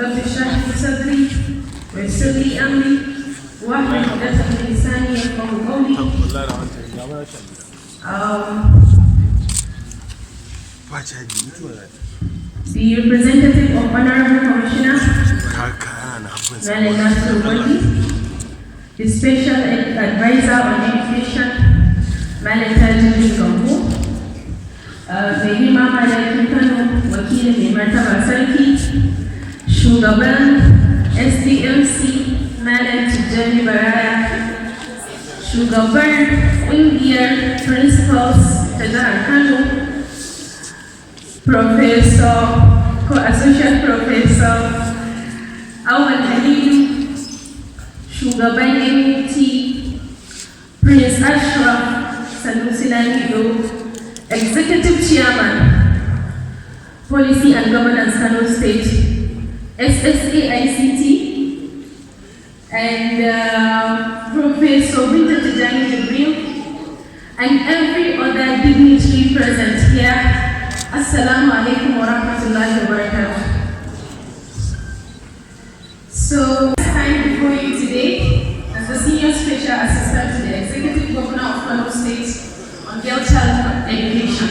رب اشرح لي صدري ويسر لي أمري واحلل عقدة من لساني يفقهوا قولي. The representative of Honorable Commissioner the Special Advisor on Education Tattalin mai girma malakin Kano wakilin mai martaba sarki shugaban SDMC Malam Tijjani Baraya shugaban ƙungiyar principals ta jihar Kano Associate Professor Awal Halilu shugaban MT Prince Ashraf Sanusi Lamido Executive Chairman, Policy and Governance, Kano State, SSAICT, and Professor Winter Tijani Jibril, and every other dignitary present here. Assalamu alaikum wa rahmatullahi wa barakatuh. So, time before you today as the Senior Special Assistant to the Executive Governor of Kano State on girl child education.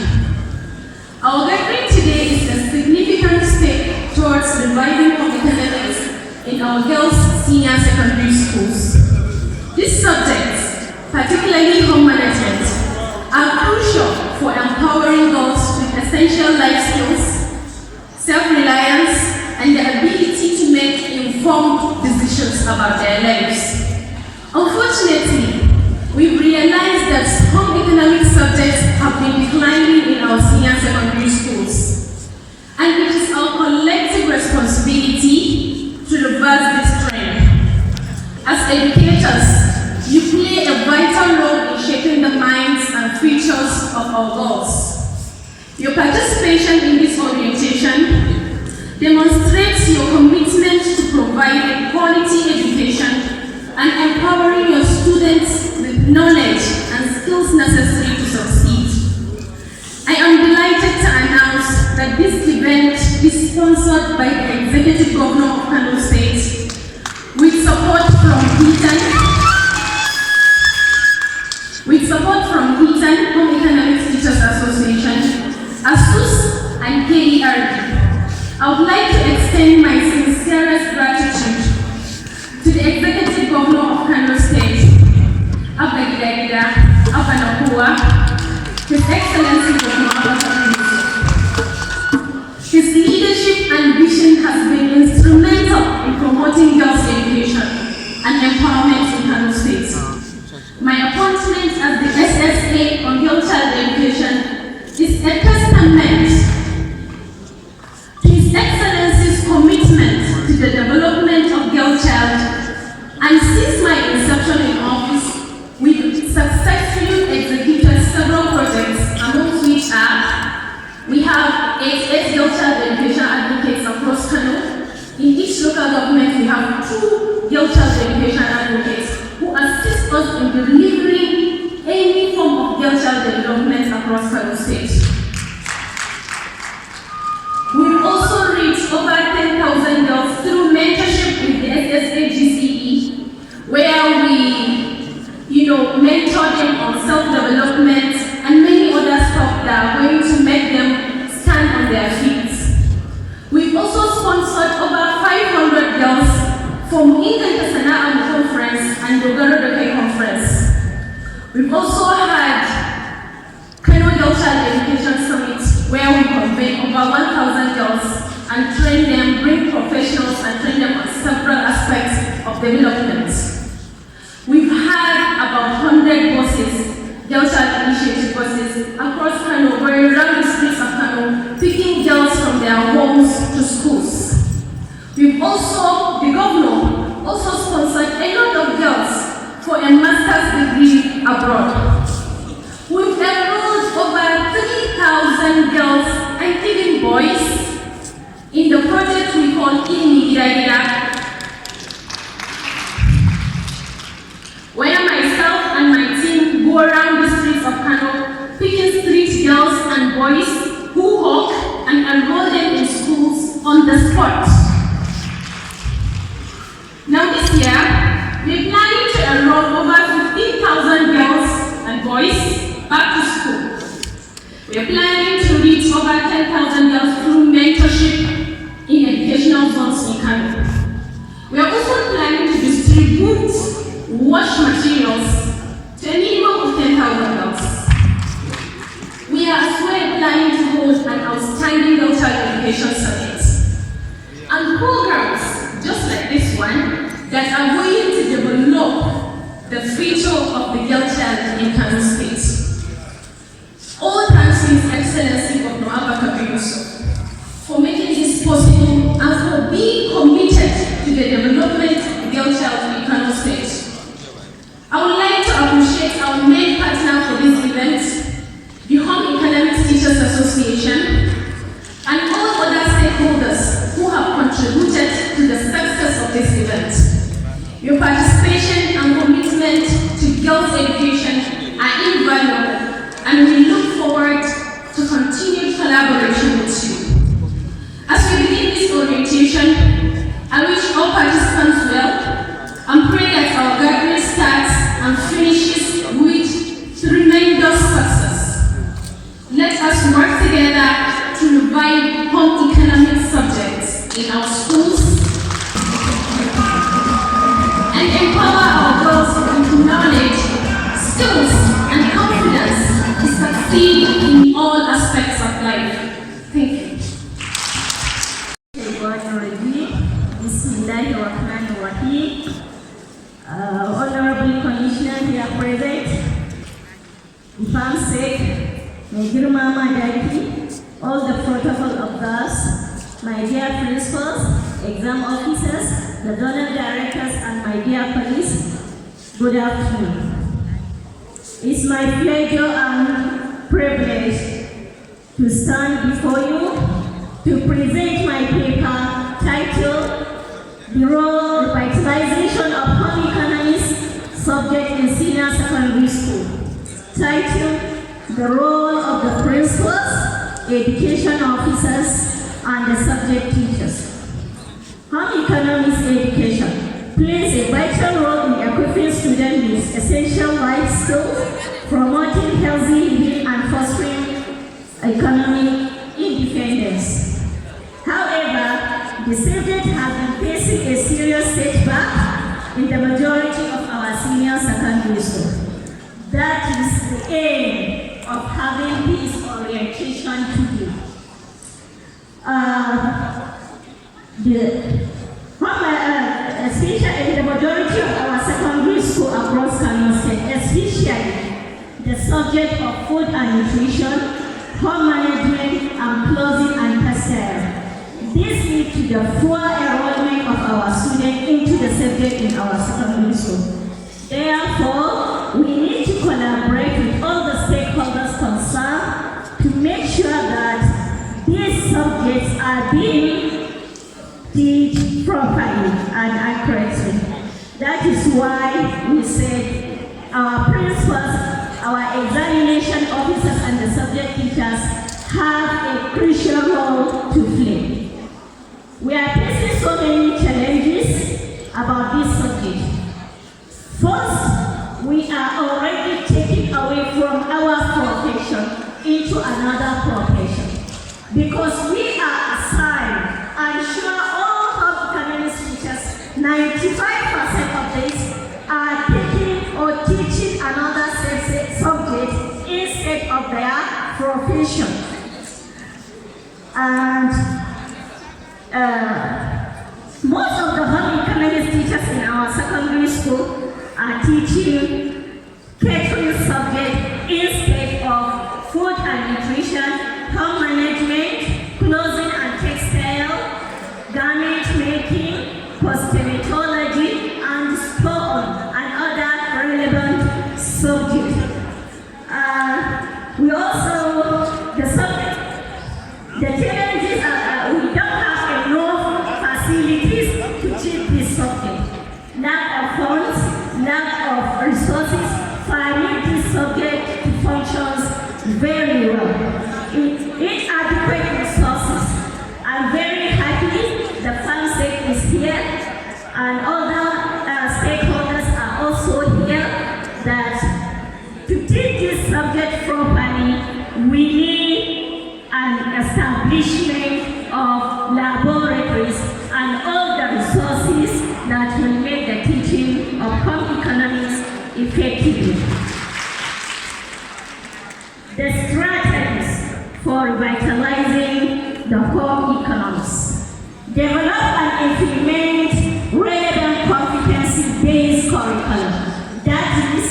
Our gathering today is a significant step towards reviving competitiveness in our girls' senior secondary schools. These subjects, particularly home management, are crucial for empowering girls with essential life skills, self-reliance, and the ability to make informed decisions about their lives. Unfortunately, we've realized that home economic subjects have been declining in our senior secondary schools. And it is our collective responsibility to reverse this trend. As educators, you play a vital role in shaping the minds and futures of our girls. Your participation in this orientation demonstrates your commitment to provide a quality education and empowering your students with knowledge and skills necessary to succeed. I am delighted to announce that this event is sponsored by the Executive Governor of Kano State with support from Hjy Home Economics Teachers Association, ASUS, and KERD. I would like to extend my sincerest gratitude to the Executive Governor of Kano State, His Excellency Governor His leadership and vision has been instrumental in promoting girls' education and empowerment in Kano State. My appointment as the SSA on girl child education is a testament to His Excellency's commitment to the development of girl child, and since my inception in office, we've successfully executed several projects, amongst which we have 8 girl child education advocates across Kano. In each local government, we have 2 girl child education advocates who assist us in delivering any form of girl child development across Kano State. We've also reached over 10,000 girls through mentorship with the SSA GCE, where we mentor them on self-development and many other stuff that are going to make them stand on their feet. We've also sponsored over 500 girls from Inganta Sana'am Conference and Dogaro Doke Conference. We've also had Kano Girl Child Education Summit, where we convene over 1,000 girls and train them, bring professionals and train them on several aspects of development. We've had about 100 buses, girl child initiative buses, across Kano, going around the streets of Kano, picking girls from their homes to schools. We've also, the governor, also sponsored a lot of girls for a master's degree abroad. We've enrolled over 3,000 girls and even boys in the project we call Hjy, where myself and my team go around the streets of Kano, picking street girls and boys who hawk and enroll them in schools on the spot. We are planning to reach over 10,000 girls through mentorship in educational zones in Kano. We are also planning to distribute wash materials to a minimum of 10,000 girls. We are as well planning to hold an outstanding girl child education summit and programs just like this one that are going to develop the future of the girl child in Kano State. All thanks to His Excellency Governor Abba Yusuf for making this possible and for being committed to the development of the girl child in Kano State. I would like to appreciate our main partner for this event, the Home Economics Teachers Association, and all other stakeholders who have contributed to the success of this event. Your participation and commitment to girls' education are invaluable, and we look forward to continued collaboration with you. As we begin this orientation, I wish all participants well and pray that our gathering starts and finishes with tremendous success. Let us work together to revive home economics subjects in our schools and empower our girls with knowledge, skills, and confidence to succeed in all aspects of life. Thank you. Honorable Commissioner here present, Major Mama Daki, all the protocol observers, my dear principals, exam officers, the donor directors, and my dear police, good afternoon. It's my pleasure and privilege to stand before you to present my paper titled The Revitalization of Home Economics Subject in Senior Secondary School. Titled The Role of the Principals, Education Officers, and the Subject Teachers. Home economics education plays a vital role in equipping students with essential life skills, promoting healthy living, and fostering economic independence. However, the subject has been facing a serious setback in the majority of our senior secondary school. That is the aim of having this orientation today. Especially in the majority of our secondary school across Kano State, especially the subject of food and nutrition, home management, and clothing and textile. This leads to the poor enrollment of our students into the subject in our secondary school. Therefore, we need to collaborate with all the stakeholders concerned to make sure that these subjects are being taught properly and accurately. That is why we said our principals, our examination officers, and the subject teachers have a crucial role to play. We are facing so many challenges about this subject. First, we are already taking away from our profession into another profession because we are assigned. I'm sure all home economics teachers, 95% of these are taking or teaching another subject instead of their profession. And most of the home economics teachers in our secondary school are teaching catering subject instead of food and nutrition, home management, clothing and textile, garment making, cosmetology, and so on, and other relevant subjects. We also, the challenges are we don't have enough facilities to teach this subject. Lack of funds, lack of resources, finding this subject functions very well. Inadequate resources. I'm very happy the FAMSEC is here and other stakeholders are also here that to teach this subject properly, we need revitalizing the home economics. Develop and implement relevant competency-based curriculum. That is,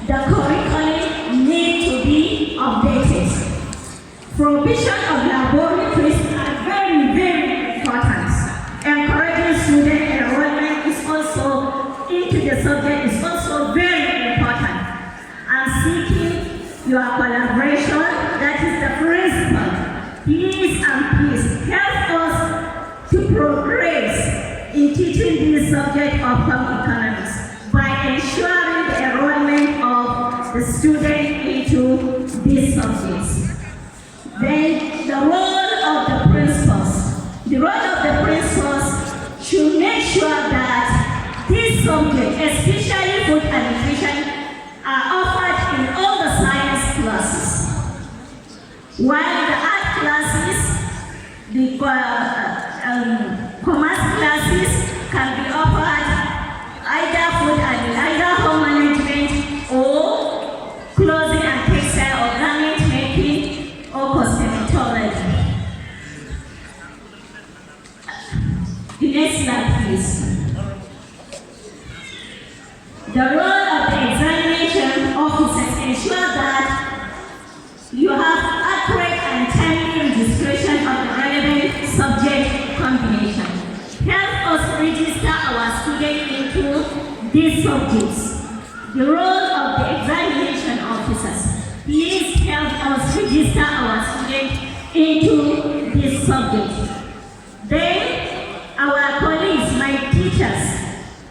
the curriculum need to be updated. Provision of laboratories are very, very important. Encouraging student enrollment is also into the subject is also very important. And seeking your collaboration, that is the principle. Please and please help us to progress in teaching this subject of home economics by ensuring the enrollment of the student into these subjects. Then the role of the principals. The role of the principals should make sure that this subject, especially food and nutrition, are offered in all the science classes. While the art classes, the commerce classes can be offered either food and either home management or clothing and textile or garment making or cosmetology. The next slide, please. The role of the examination officers ensure that you have accurate and timely registration of the relevant subject combination. Help us register our students into these subjects. The role of the examination officers. Please help us register our students into these subjects. Then, our colleagues, my teachers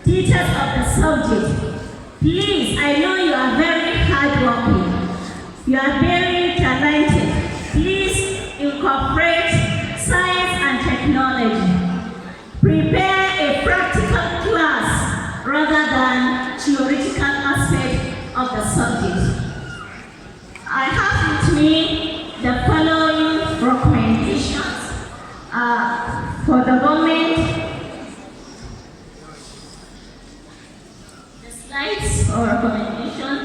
of the subject, please, I know you are very hardworking. You are very talented. Please incorporate science and technology. Prepare a practical class rather than theoretical aspect of the subject. I have with me the following recommendations for the government. The slides or recommendation.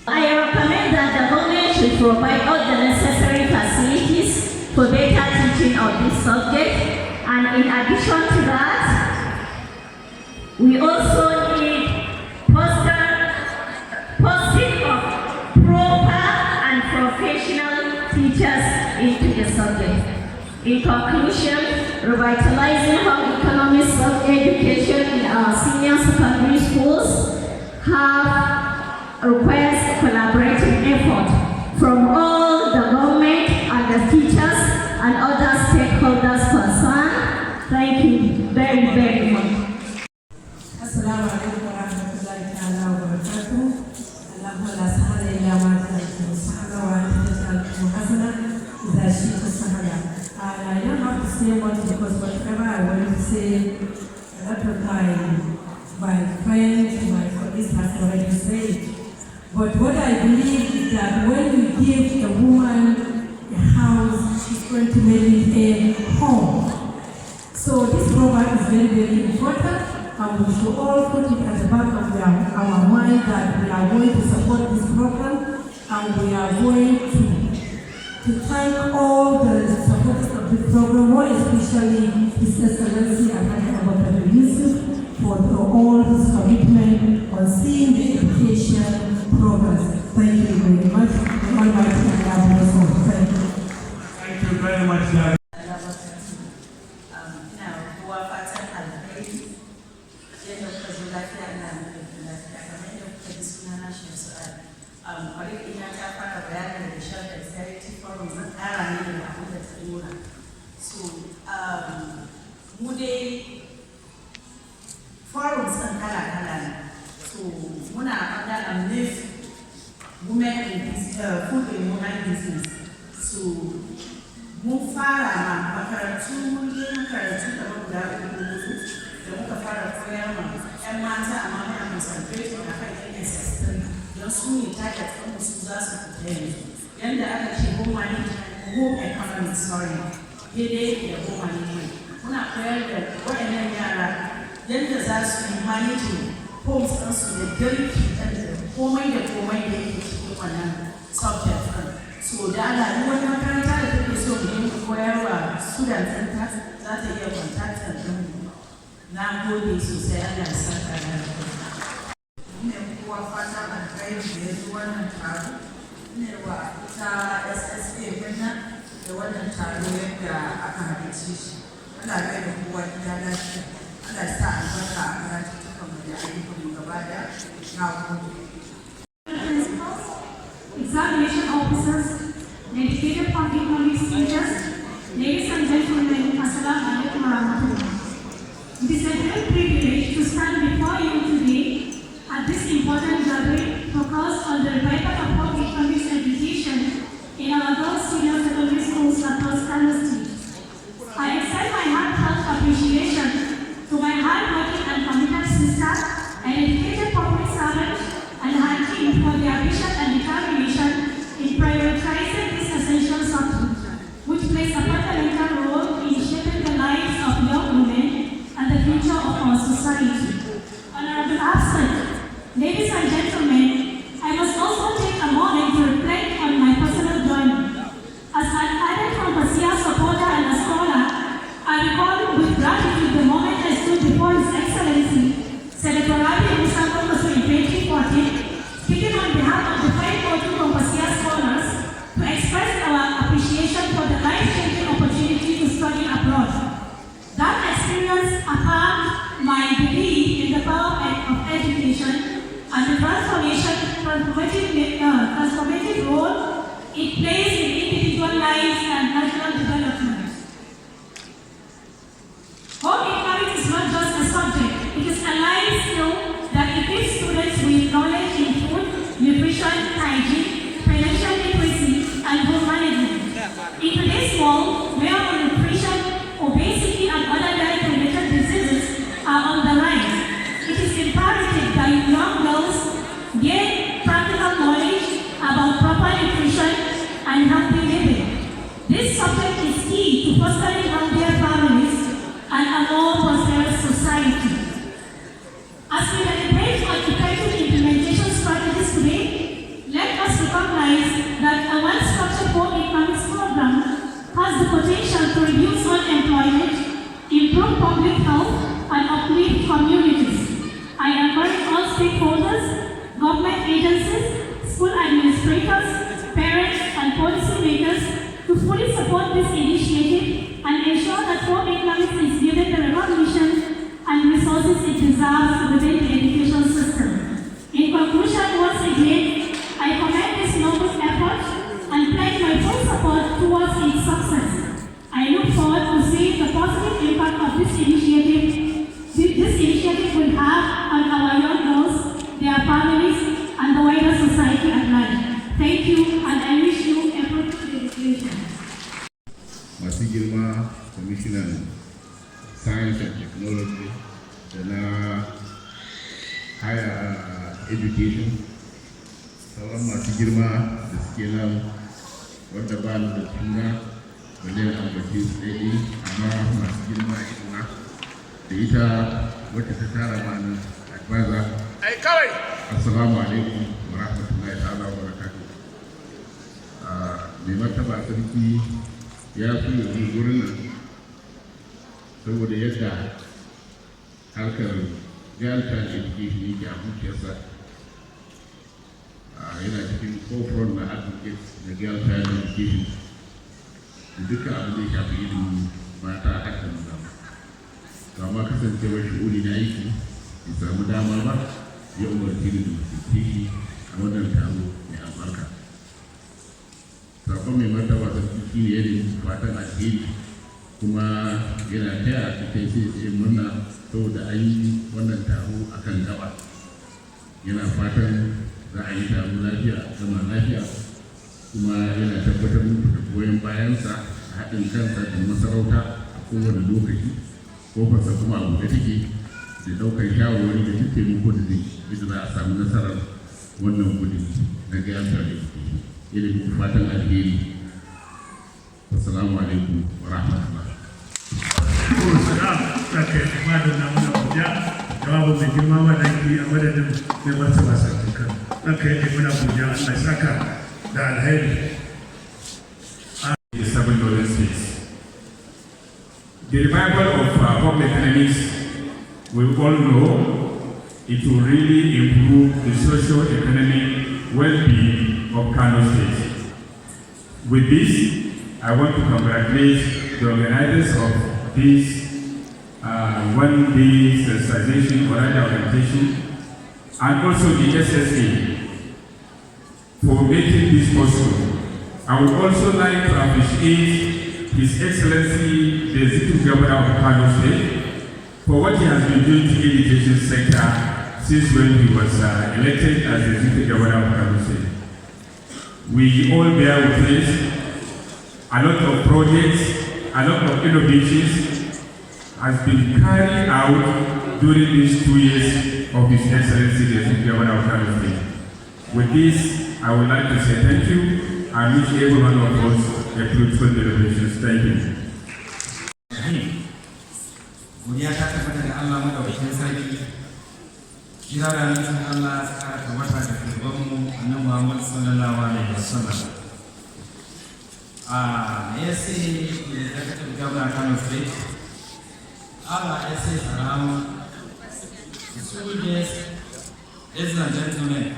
I recommend that the government should provide all the necessary facilities for better teaching of this subject. And in addition to that, we also need posting of proper and professional teachers into the subject. In conclusion, revitalizing home economics of education in our senior secondary schools requires collaborative effort from all the government and the teachers and other stakeholders concerned. Thank you very, very much. Assalamu alaikum warahmatullahi ta'ala wabarakatuh. Allahumma sahla illa ma ja'altahu sahla wa anta taj'alul hasana idha shi'ta sahla. I don't have to say much because whatever I want to say, a lot of my friends, my colleagues have already said. But what I believe is that when you give a woman a house, she's going to make it a home. So this program is very, very important. And we should all put it at the back of our mind that we are going to support this program and we are going to thank all the supporters of this program, more especially His Excellency Adhama.Taron Yusuf for all his commitment on seeing the education progress. Thank you very much. Almighty Allah bless all. Thank you. Thank you very much, Larry. Forums kan kala-kala ne. So muna under women in food and women business. So mun fara ma makarantu mun je makarantu da guda uku da muka fara koyar ma 'yan mata amma muna concentrate on akan NSS don su ne target ɗin su za su fita yanzu. Yanda aka ce home economics daidai da home management. Muna koyar da waɗannan yara yadda za su yi managing homes ɗinsu da girki da komai da komai da yake cikin wannan subject ɗin. So da Allah duk wani makaranta da take so mu yi koyarwa students ɗinta za ta iya contactar ɗin. Na gode sosai, Allah ya saka da ne kuwa fatan alkhairi da ya zo wannan taro ne wa ita SSA wannan da wannan taro yadda aka halarci shi. Allah ya da kowa gida lafiya. Allah ya sa albarka a karatuttukan mu da ayyukan mu gaba da na gode. Examination officers, dedicated public police teachers, ladies and gentlemen, Assalamu alaikum wa rahmatullah. It is a great privilege to stand before you today at this important gathering focused on the revival of public police education in our girls' senior secondary schools across Kano State. I extend my heartfelt appreciation to my hardworking and committed sister, an educated public servant, and her team for their vision and determination in prioritizing this essential subject, which plays a fundamental role in shaping the lives of young women and the future of our society. Honorable absent, ladies and gentlemen, I must also take a moment to reflect on my personal journey. As an added Compasia supporter and a scholar, I recall with gratitude the moment I stood before His Excellency, Senator Rabi Musa Kokoso in 2014, speaking on behalf of the 542 Compasia scholars to express our appreciation for the life-changing opportunity to study abroad. That experience affirmed my belief in the power of education and the transformative role it plays in individual lives and national development. Home economics is not just a subject, it is a life skill that equips students with knowledge in food, nutrition, hygiene, financial literacy, and home management. In today's world, where malnutrition, obesity, and other diet-related diseases are on the rise, it is imperative that young girls gain practical knowledge about proper nutrition and healthy living. This subject is key to fostering healthier families and a more prosperous society. As we deliberate on effective implementation strategies today, let us recognize that a well-structured home economics program has the potential to reduce unemployment, improve public health, and uplift communities. I encourage all stakeholders, government agencies, school administrators, parents, and policymakers to fully support this initiative and ensure that home economics is given the recognition and resources it deserves within the education system. In conclusion, once again, I commend this noble effort and pledge my full support towards its success. I look forward to seeing the positive impact of this initiative will have on our young girls, their families, and the wider society at large. Thank you, and I wish you a fruitful dedication. Masu girma Commissioner Science and Technology da na Higher Education, sauran masu girma da suke nan wadda ba ni da suna balle ambaci tsaye, amma masu girma ina da ita wacce ta tara mana advisor. Assalamu alaikum wa rahmatullahi ta'ala wa barakatuh. Mai martaba sarki ya fi yanzu wurin nan saboda yadda harkar girl child education yake a zuciyarsa. Yana cikin forefront na advocates na girl child education da duka abin da ya shafi ilimin mata a hakan zama. Kama kasancewar shi'uri na aiki ya samu dama ba, ya umarci da mutunci a wannan taro mai albarka. Sakon mai martaba sarki shi ne yadda fatan alheri, kuma yana taya a cikin sai murna saboda an yi wannan taro a kan gaba. Yana fatan za a yi taro lafiya, zama lafiya, kuma yana tabbatar muku da goyon bayansa a haɗin kansa da masarauta a kowane lokaci. Kofarsa kuma abu da take da ɗaukar shawarwari da duk taimako da zai yi za a samu nasarar wannan gudun na gayanta da ilimin fatan alheri. Assalamu alaikum wa rahmatullah. Jawabin mai girma wa danki a madadin mai martaba sarkin Kano. ranka yake muna godiya Allah ya saka da alheri. The 7 northern states. The revival of home economics, we all know it will really improve the socio-economic well-being of Kano State. With this, I want to congratulate the organizers of this one-day sensitization or orientation, and also the SSA for making this possible. I would also like to appreciate His Excellency the Executive Governor of Kano State for what he has been doing to the education sector since when he was elected as the Executive Governor of Kano State. We all bear witness, a lot of projects, a lot of innovations has been carried out during these 2 years of His Excellency the Executive Governor of Kano State. With this, I would like to say thank you and wish every one of us a fruitful deliberations. Thank you. Godiya ta tabbata da Allah madaukakin sarki. Kira da nufin Allah su kara tabbata da shugabanmu Annabi Muhammad sallallahu alaihi wasallam. Yes, the Executive Governor of Kano State. SS around soldiers, ladies and gentlemen.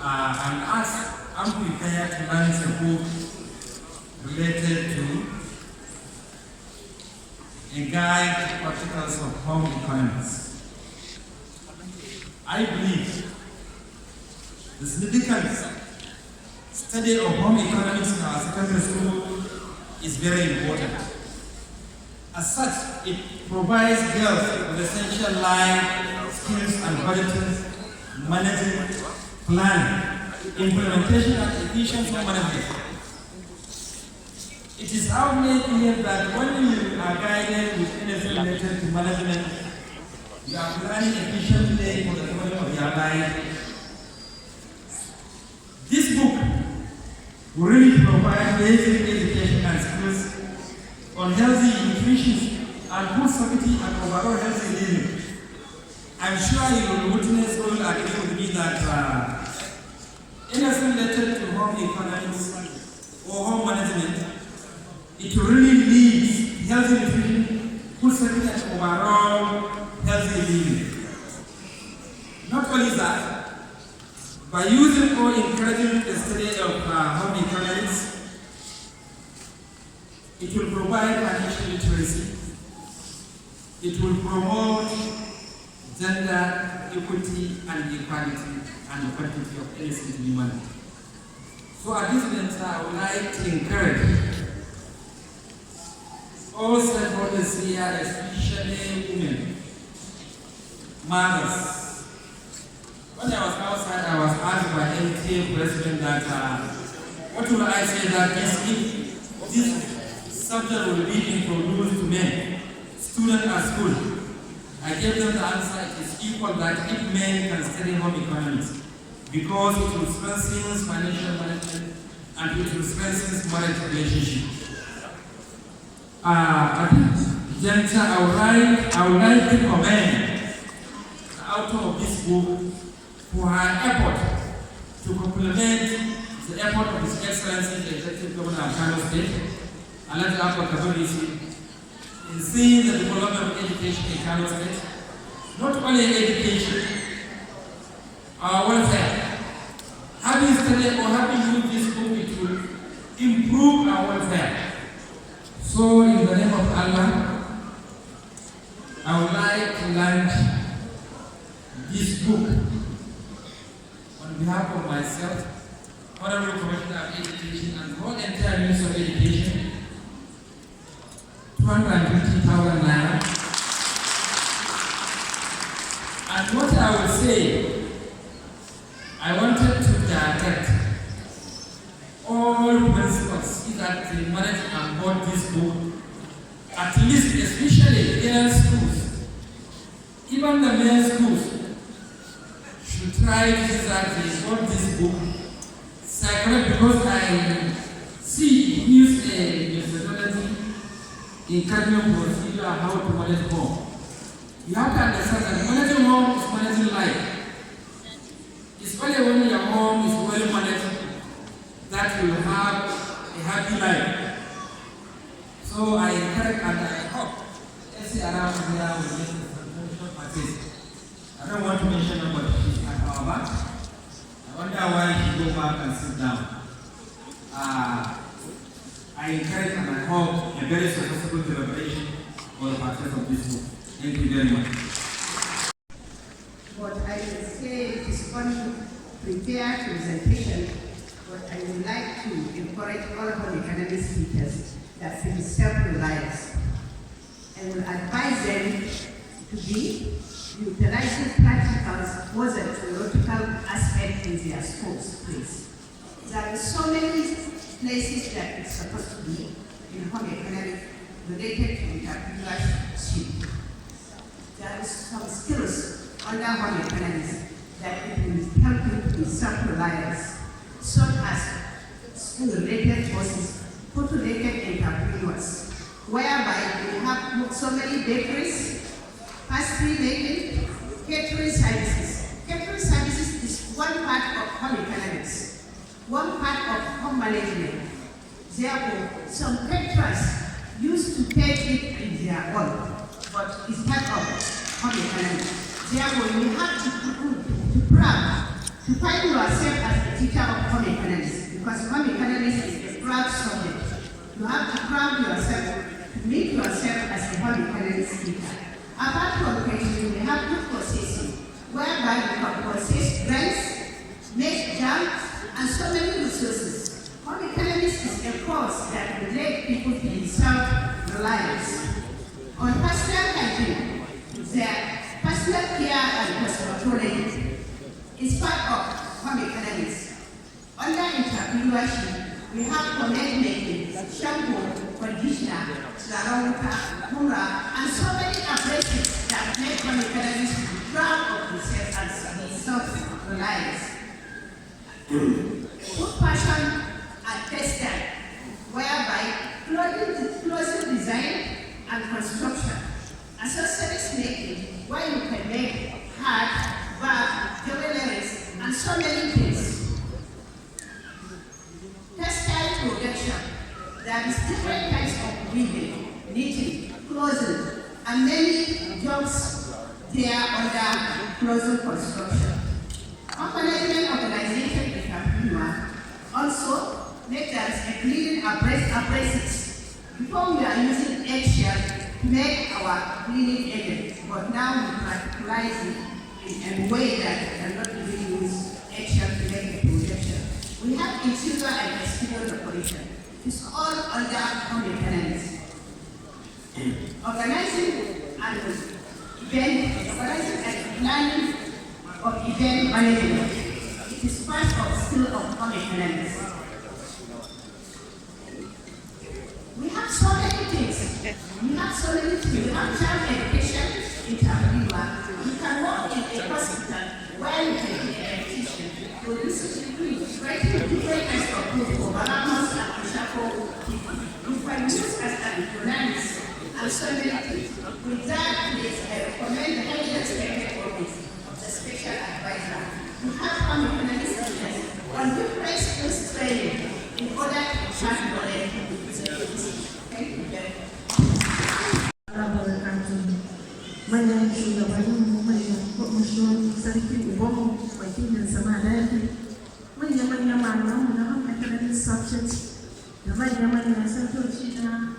And as I'm prepared to learn a book related to a guide to particles of home economics. I believe the significant study of home economics in our secondary school is very important. As such, it provides girls with essential life skills and budgeting, managing, planning, implementation and efficient management. It is obvious clear that when you are guided with anything related to management, you are planning efficiently for the development of your life. This book will really provide basic education and skills on healthy nutrition and food safety and overall healthy living. I'm sure you will witness or agree with me that anything related to home economics or home management, it really needs healthy nutrition, food safety and overall healthy living. Not only that, by using or encouraging the study of home economics, it will provide financial literacy. It will promote gender equity and equality and quantity of innocent humanity. So at this point, I would like to encourage all stakeholders here, especially women, mothers. When I was outside, I was asked by MTA president that what will I say that this subject will be introduced to men, students at school. I gave them the answer, it is equal that if men can study home economics, because it will strengthen financial management and it will strengthen marriage relationship. At this juncture, I would like to commend the author of this book for her effort to complement the effort of His Excellency, the Executive Governor of Kano State, Alhaji Abba Kabir, in seeing the development of education in Kano State. Not only education, our welfare. Having studied or having used this book, it will improve our welfare. So, in the name of Allah, I would like to launch this book on behalf of myself, Honorable Commissioner of Education, and the whole entire Ministry of Education. 250,000 naira. And what I will say, I wanted to direct all principals that they manage and bought this book, at least especially girls' schools, even the men's schools, should try to see that they bought this book. Psychology, because I see it gives a methodology in cardinal procedure how to manage home. You have to understand that managing home is managing life. It's only when your home is well managed that you will have a happy life. So I encourage and I hope every around here will get the parties. I don't want to mention nobody at our back. I wonder why he go back and sit down. I encourage and I hope a very successful celebration for the parties of this book. Thank you very much. What I will say is fun to prepare presentation, but I would like to encourage all of our academic speakers that feel self-reliance. I will advise them to be utilizing practicals more than theoretical aspect in their schools, please. There are so many places that it's supposed to be in home economics related to entrepreneurship. There are some skills under home economics that it will help you to be self-reliant, such as skill-related courses, food-related entrepreneurs, whereby we have so many bakeries, pastry making, catering services. Catering services is one part of home economics, one part of home management. Therefore, some caterers used to take it in their own, but it's part of home economics. Therefore, you have to find yourself as a teacher of home economics, because home economics is a proud subject. You have to prove yourself, to make yourself as a home economics teacher. Apart from catering, we have food processing, whereby you can process grains, make jam, and so many resources. Home economics is a course that will let people be self-reliant. On personal hygiene, their personal care and cosmetology is part of home economics. Under entrepreneurship, we have pomade making, shampoo, conditioner, sarawuka, mura, and so many abrasives that make home economics proud of themselves and be self-reliant. Food fashion and textile, whereby clothing design and construction, accessories making, where you can make hat, bag, jewelry, and so many things. Textile production, there is different types of weaving, knitting, clothing, and many jobs there under clothing construction. Management organization in Kafuma also make us a cleaning abrasives. Before we are using eggshell to make our cleaning agent, but now we practicalize it in a way that we cannot even use eggshell to make a projection. We have interior and exterior decoration. It's all under home economics. Organizing and planning of event management. It is part of skill of home economics. We have so many things. We have child education in Tabriwa. You can work in a hospital where you can be an education. Writing different kinds of books for Bahamas and Ishako people. You can use as an economist and so many things. With that, please, I recommend the highly respected office of the special advisor. You have home economics students on different skills training in order to charge knowledge. Thank you very much. Manyan shugabannin manyan kwamishin sarki ubanmu wakilin sama dafi manya-manyan malamanmu na home economic subject da manya-manyan santoci na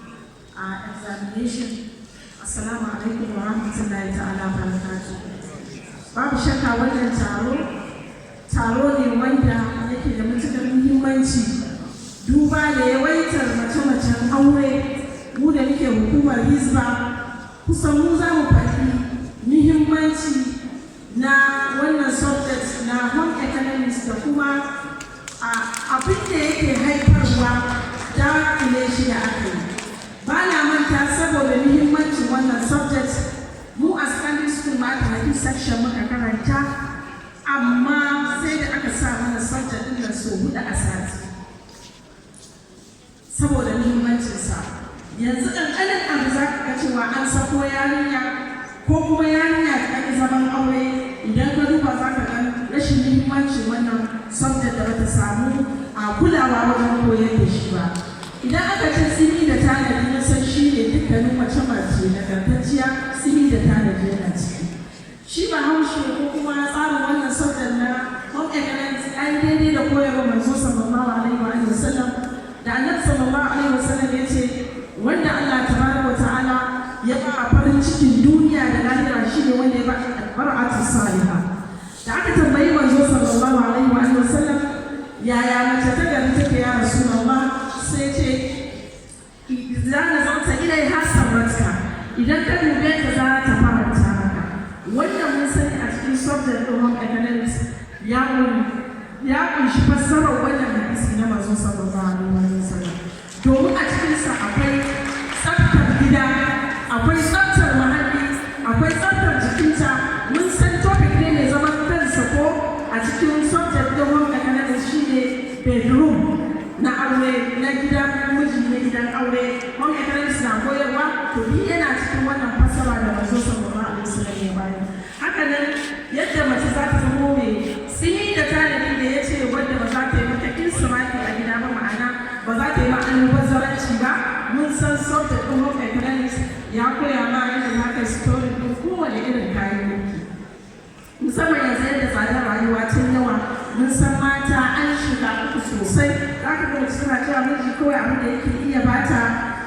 examination. Assalamu alaikum wa rahmatullahi ta'ala barakatuh. Babu shakka wannan taro ne wanda yake da matuƙar muhimmanci duba da yawaitar mace-macen aure. Mu da muke hukumar Hizba kusan mu za mu faɗi muhimmanci na wannan subject na home economics da kuma abin da yake haifarwa da kule shi da aka yi. Ba na manta saboda muhimmancin wannan subject mu a secondary school mathematics section muka karanta, amma sai da aka sa mana subject ɗin da so 4 a sati saboda muhimmancinsa. Yanzu ƙanƙanin abu za ka ga cewa an sako yarinya ko kuma yarinya ta ɗan zaman aure, idan ka duba za ka ga rashin muhimmancin wannan subject da bata samu a kulawa wajen koyar da shi ba. Idan aka ce simi da tanadi na san shi ne dukkanin mace nagartacciya simi da tanadi yana ciki. Shi ba haushe ko kuma tsarin wannan subject na home economics an daidai da koyarwa manzo sallallahu alaihi wa sallam da annabi sallallahu alaihi wa sallam ya ce wanda Allah tabaraka wa ta'ala ya ba farin cikin duniya da lahira shi ne wanda ya ba albar'atu salihah. Da aka tambayi manzo sallallahu alaihi wa sallam yaya mace ta gari take ya rasulullah, sai ce idan zanta ilai hasaratka, idan ka dube ta za ta faranta maka. Wannan mun sani a cikin subject of home economics ya kunshi fassarar wannan hadisi na manzo sallallahu alaihi wa sallam, domin a cikinsa akwai tsaftar gida, akwai tsaftar muhalli, akwai tsaftar jikinta. Mun san topic ne mai zaman kansa ko a cikin subject da home economics shine bedroom na aure, na gidan miji, na gidan aure. Home economics na koyarwa to bi yana cikin wannan fassara da manzo sallallahu alaihi wasallam ya bayar. Haka nan yadda mace za ta zama mai sini da tanadi da ya ce wanda ba za ta yi mata insiraki a gida ba, ma'ana ba za ta yi ma almubazzaranci ba. Mun san subject ɗin home economics ya koya ma yadda za ka story ɗin kowane irin kayayyaki, musamman yanzu yadda tsadar rayuwa ta yawa. Mun san mata an shiga uku sosai. Za ka ga mace tana cewa miji kawai abin da yake iya bata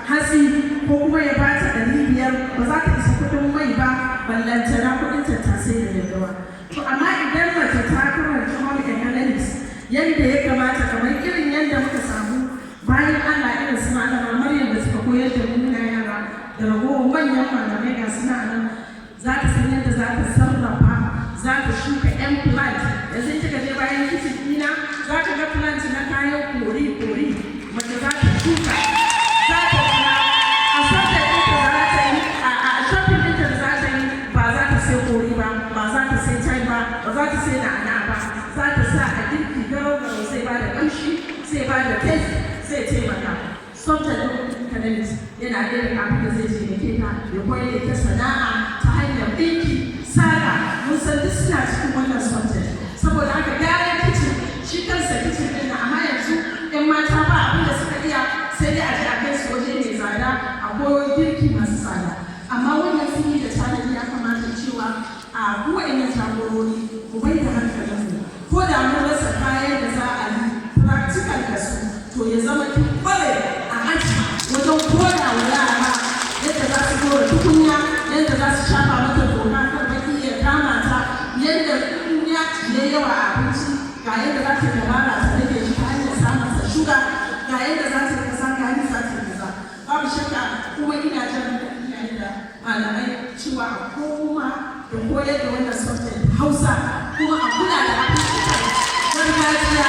hatsi ko kuma ya bata 500 ba za ta isa kuɗin mai ba, ballantana kuɗin tattasai da daddawa. To amma idan mace ta karanta home economics yadda ya kamata, kamar irin yadda muka samu bayan Allah irin su malama Maryam da suka koyar da mu na yara da ragowar manyan malamai ga suna nan, za ta san yadda za ta sarrafa, za ta shuka yan plant. Yanzu kika je bayan kitchen ɗina za ka ga plant na kayan kori mace za ta shuka, za ta kula a sabda ɗinta za ta yi a shopping ɗinta da za ta yi. Ba za ta sai kori ba, ba za ta sai chai ba, ba za ta sai na'ana ba, za ta sa a girki garau-garau, sai ba da ƙamshi, sai ba da taste, sai taimaka. Subject economics yana irin abin da zai taimake ta ya koyar da ta sana'a ta hanyar ɗinki, saka. Mun san duk suna cikin wannan subject. Saboda haka gyaran kicin shi kansa kicin ɗin na, amma yanzu 'yan mata ba abin da suka iya sai dai a je a kai su waje mai tsada a koyo girki masu tsada. Amma wannan fili da tanadi ya kamata cewa a kowane jagorori mu bai da hankalinmu, ko da mun rasa kayan da za a yi practical da su, to ya zama kin kware a aji wajen koya wa yara yadda za su dora tukunya, yadda za su shafa mata doka kan baki ya kama ta, yadda tukunya ya yawa a abinci ga yadda za ta dabara ta rage shi ta hanyar samun sa shuga, ga yadda za ta kasa, ga yadda za ta kasa. Babu shakka kuma ina jan iyaye da malamai cewa a koma da koyar da wannan subject Hausa, kuma a kula da abincin gargajiya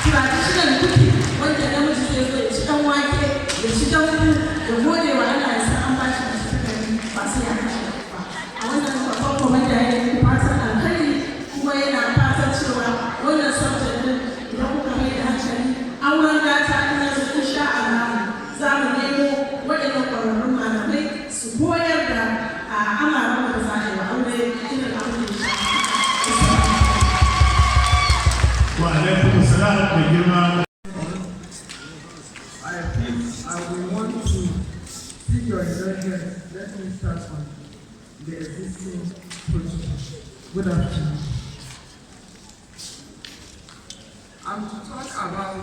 traditional cooking, wanda namiji zai zo ya ci dan wake, ya ci dambu, ya gode wa Allah ya san an ba shi mace ta gari ba sai ya kashe ba. A wannan babban komanda ya yi fatan alkhairi, kuma yana fatan cewa wannan subject din idan kuka mai da hankali auren gata ina da insha Allah za mu nemo waɗannan ƙwararrun malamai su koyar da amaran da za a yi wa aure irin abin da ya Wa alaikum salam da girma. I think I will want to seek your indulgence. Let me start on the existing protocol. Good afternoon. I'm to talk about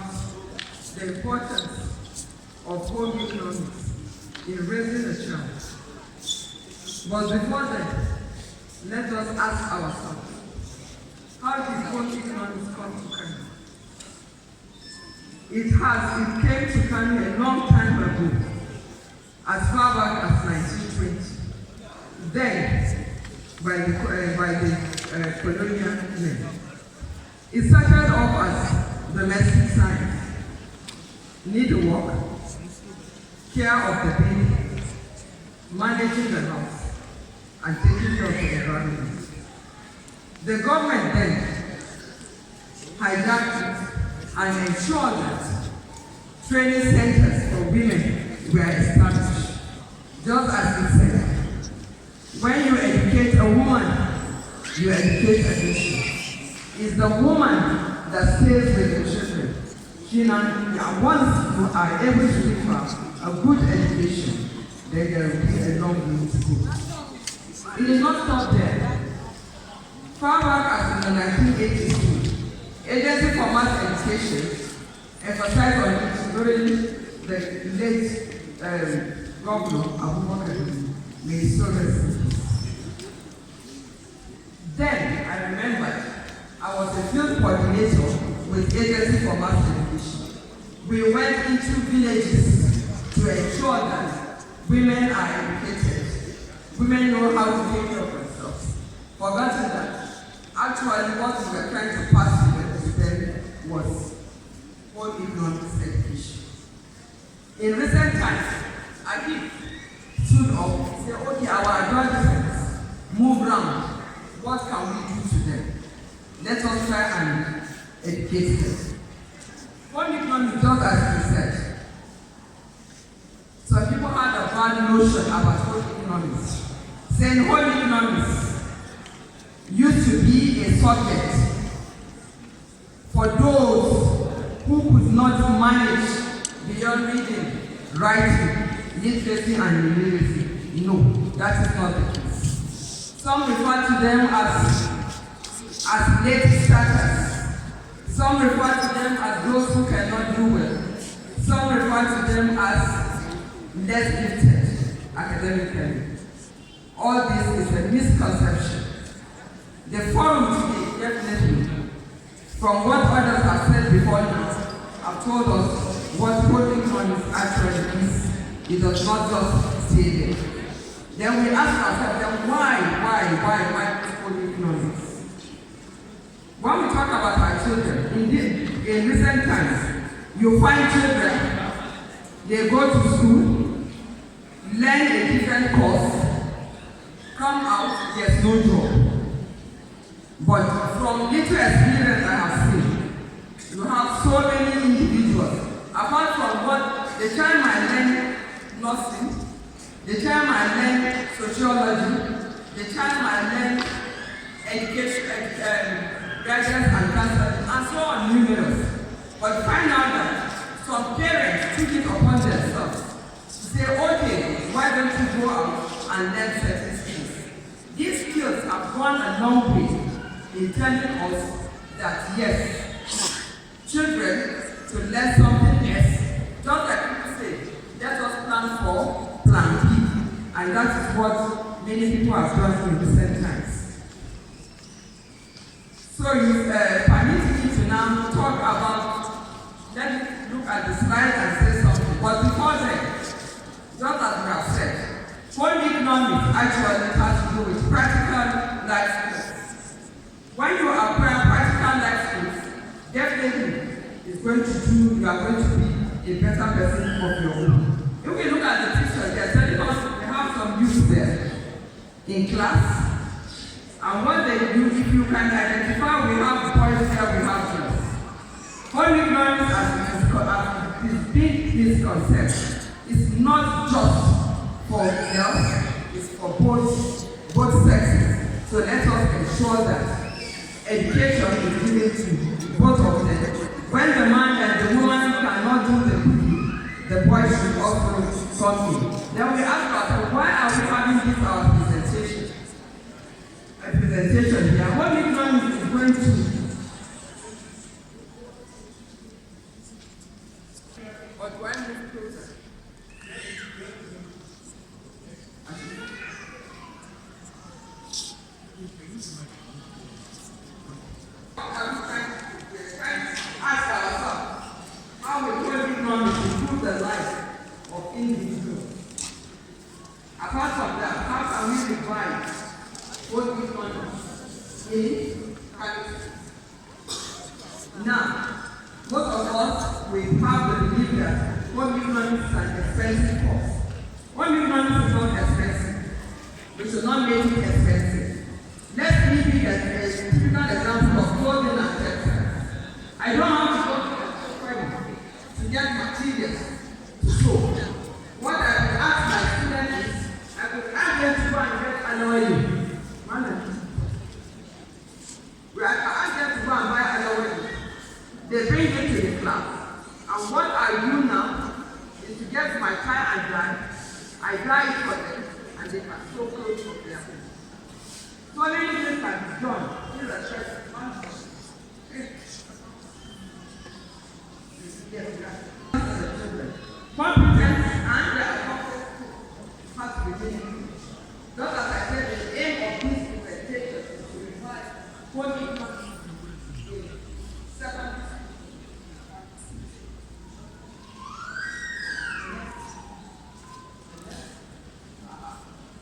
the importance of home economics in raising a child. But before that, let us ask ourselves, how did home economics come to Kenya? It came to Kenya a long time ago, as far back as 1920. Then, by the colonial men. It started off as domestic science, needlework, care of the baby, managing the house, and taking care of the environment. The government then hijacked it and ensured that training centers for women were established. Just as it said, when you educate a woman, you educate a nation. It's the woman that stays with the children. Once you are able to give her a good education, then there will be a long way to go. It is not stopped there. Far back as in the 1982, Agency for Mass Education emphasized on it during the late Governor Abubakar. May his soul rest in peace. Then I remembered I was a field coordinator with Agency for Mass Education. We went into villages to ensure that women are educated. Women know how to take care of themselves. Forgotten that actually what we were trying to pass to them was home economics education. In recent times, I did stood up and say, okay, our adolescents move round. What can we do to them? Let us try and educate them. Home economics, just as you said, some people had a bad notion about home economics, saying home economics used to be a subject for those who could not manage beyond reading, writing, literacy, and numeracy. No, that is not the case. Some refer to them as late starters. Some refer to them as those who cannot do well. Some refer to them as less gifted academically. All this is a misconception. The forum today, definitely, from what others have said before now, have told us what home economics actually is. It does not just stay there. Then we ask ourselves, then why home economics? When we talk about our children, indeed, in recent times, you find children, they go to school, learn a different course, come out, there's no job. But from little experience I have seen, you have so many individuals. Apart from what the time I learned nursing, the time I learned sociology, the time I learned education, guidance and counseling, and so on, numerous. But find out that some parents took it upon themselves to say, okay, why don't you go out and learn certain skills? These skills have gone a long way in telling us that yes, children to learn something else, just like people say, let us plan for plan B, and that is what many people have done in recent times. So you permit me to now talk about, let me look at the slide and say something. But before then, just as we have said, home economics actually has to do with practical life skills. When you acquire practical life skills, definitely you are going to be a better person of your own. If we look at the picture, they are telling us we have some youth there in class. And what they do, if you can identify, we have boys here, we have girls. Home economics as this big misconception is not just for girls, it's for both sexes. So let us ensure that education is given to both of them. When the man and the woman cannot do the cooking, the boy should also come in. Then we ask ourselves, why are we having this our presentation? A presentation here. Home economics is going to. But when we closer. How will home economics improve the life of individuals? Apart from that, how can we divide home economics in categories? Now, most of us we have the belief that home economics is an expensive course. Home economics is not expensive. We should not make it expensive. Let me give a typical example of clothing and textiles. I don't have to go to to get materials to sew. What I would ask my students is, I would ask them to go and get an oil. I ask them to go my child I die for them, and they are so close to their home. So many things can be done in the church. Competence and their competence has to be made. Just as I said, the aim of this presentation is to revive what it comes in second.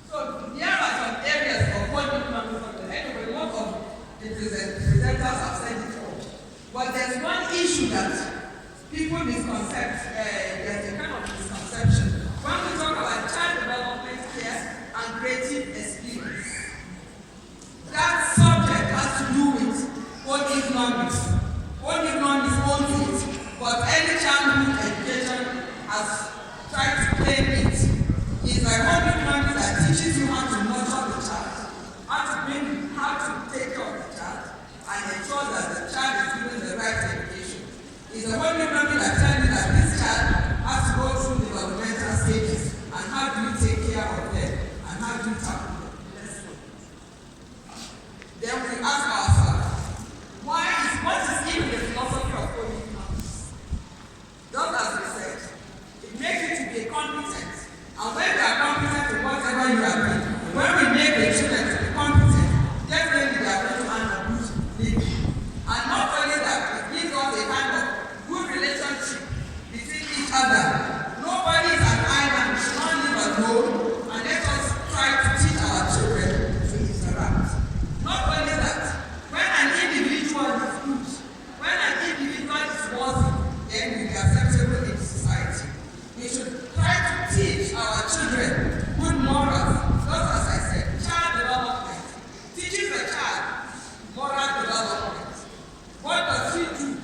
So there are some areas of what it comes in. Anyway, most of the presenters have said it all. But there's one issue that people misconcept, there's a kind of misconception. When we talk about child development care and creative experience, that subject has to do with old economics. Old economics owns it, but early childhood education has tried to claim it. It's like old economics that teaches you how to nurture the child, how to take care of the child, and ensure that the child is given the right education. It's a whole economic that tells you that this child has to go through developmental stages, and how do you take care of them, and how do you tackle them. Then we ask ourselves, what is even the philosophy of old economics? Just as we said, it makes you to be competent, and when you are competent in whatever you are doing, when we make the children to be competent, definitely they are going to earn a good living. And not only that, it gives us a kind of good relationship between each other. Nobody is an island, we should not live alone, and let us try to teach our children to interact. Not only that, when an individual is good, when an individual is worthy, then we will be acceptable in society. We should try to teach our children good morals. Just as I said, child development teaches the child moral development. What does he do?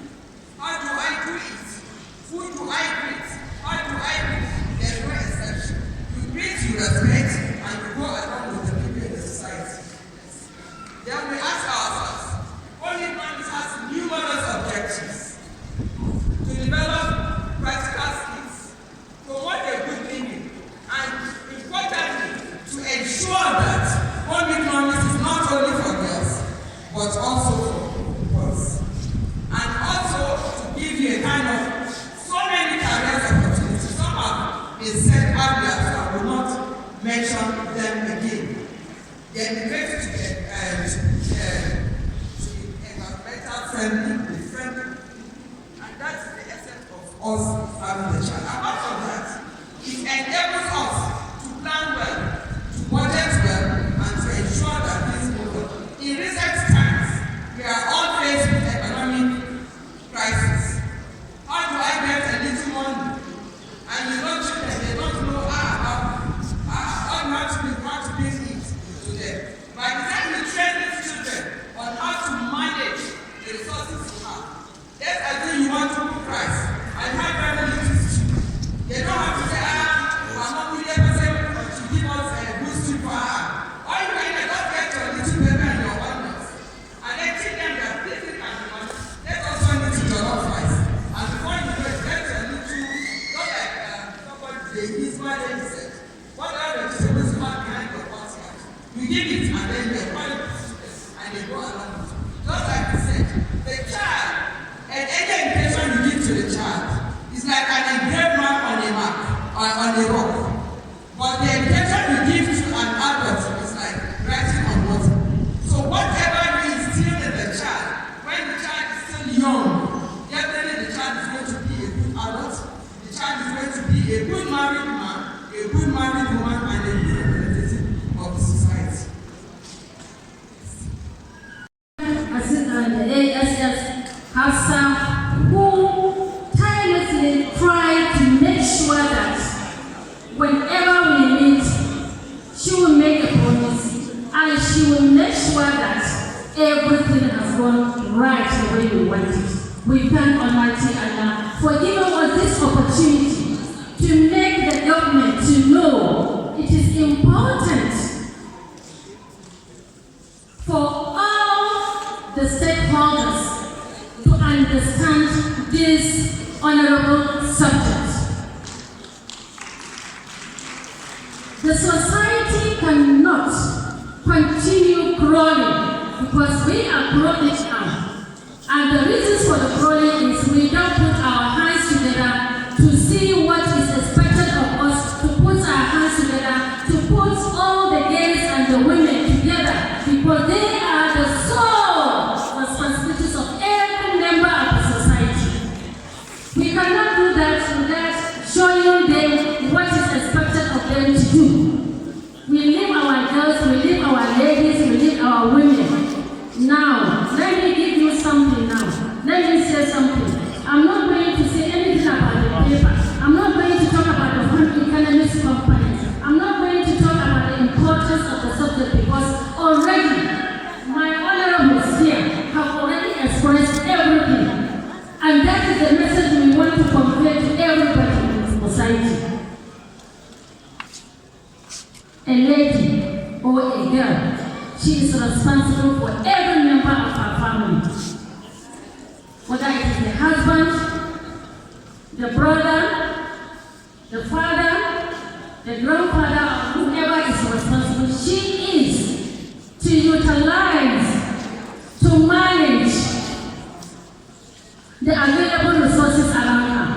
How do I do it? Who do I greet? How do I greet? There's no exception. You greet, you respect, and you go along with the people in the society. Then we ask ourselves, only man has numerous objectives to develop practical skills, promote a good living, and importantly, to ensure that home economics is not only for girls, but also for boys. And also to give you a kind of so many career opportunities. Some have been said earlier, so I will not mention them again. The ability to be environmental friendly, and that's the essence of us having the child. Apart from that, it enables us to plan well, to budget well, and to ensure that things move on. In recent times, we are all faced with economic crisis. How do I get a little money? And you know, children, they don't know how to bring it to them. By the time we train these children on how to manage the resources you have, let's assume you want to cook rice and have very little stew. They don't have to say, I'm not really able to give us a good stew for her. All you can do is just get your little baby and your onions, and then teach them that this is can be managed. Let's also need to jollof rice. And before you do it, get your little, not like somebody, his mother said, what are the vegetables you have behind your basket? You give it, and then you apply it, and they go along with it. Just like you said, the child, and any education you give to the child is like an engraved mark on a map, or on a rock. But the education you give to an adult is like writing on water. So whatever you instill in the child, when the child is still young, definitely the child is going to be a good adult, the child is going to be a good married man, a good married woman, and a good representative of the society. The ASS Hafsat, who tirelessly try to make sure that whenever we meet, she will make a promise and she will make sure that everything has gone right the way we want it. We thank Almighty Allah for giving us this opportunity to make the government to know it is important for all the stakeholders to understand this honorable subject. The society cannot continue crawling because we are crawling now. And the reasons for the crawling is we don't put our hands together to see what is expected of us, to put our hands together, to put all the girls and the women together, because they are the sole responsibilities of every member of the society. We cannot do that without showing them what is expected of them to do. We leave our girls, we leave our ladies, we leave our women. Now, let me give you something now. Let me say something. I'm not going to say anything about the paper. I'm not going to talk about the home economics components. I'm not going to talk about the importance of the subject because already my honorables here have already expressed everything. And that is the message we want to convey to everybody in the society. A lady or a girl, she is responsible for every member of her family. Whether it is the husband, the brother, the father, the grandfather, or whoever is responsible, she is to utilize, to manage the available resources around her.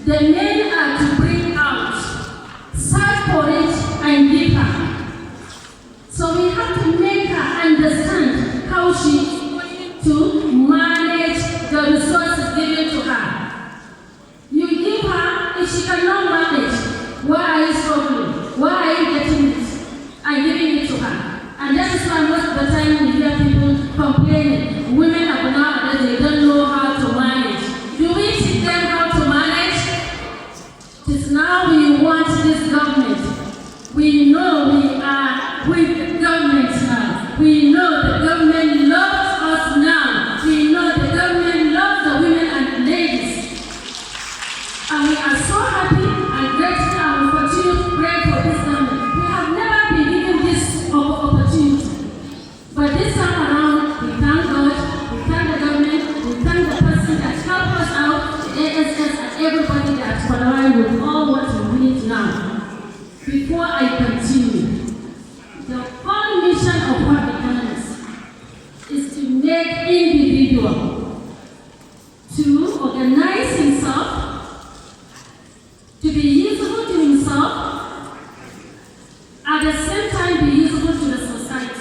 The men are to bring out, search for it, and give her. So we have to make her understand how she is going to manage the resources given to her. You give her, if she cannot manage, why are you struggling? Why are you getting it and giving it to her? And that is why most of the time we hear people complaining. Women are now that they don't know how to manage. Do we teach them how to manage? It is now we want this government. We know we are with the government now. We know the government loves us now. We know the government loves the women and the ladies. And we are so happy and grateful and we continue to pray for this government. We have never been given this opportunity. But this time around, we thank God, we thank the government, we thank the person that helped us out, the ASS and everybody that collaborated with all what we need now. Before I continue, the whole mission of our economists is to make individual to organize himself, to be useful to himself, at the same time be useful to the society.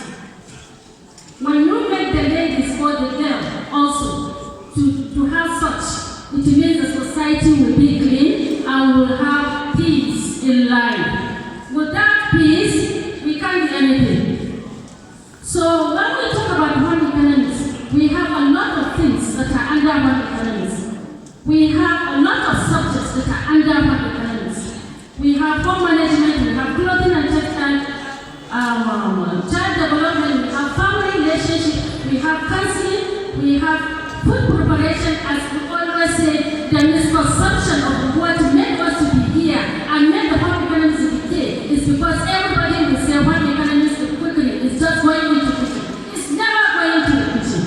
When you make the ladies or the girl also to have such, it means the society will be clean and will have peace in life. Without peace, we can't do anything. So when we talk about home economics, we have a lot of things that are under home economics. We have a lot of subjects that are under home economics. We have home management, we have clothing and textile, child development, we have family relationship, we have counseling, we have food preparation, as we always say, the misconception of what made us to be here and made the home economics is because everybody will say one economics quickly is just going into the kitchen. It's never going to the kitchen.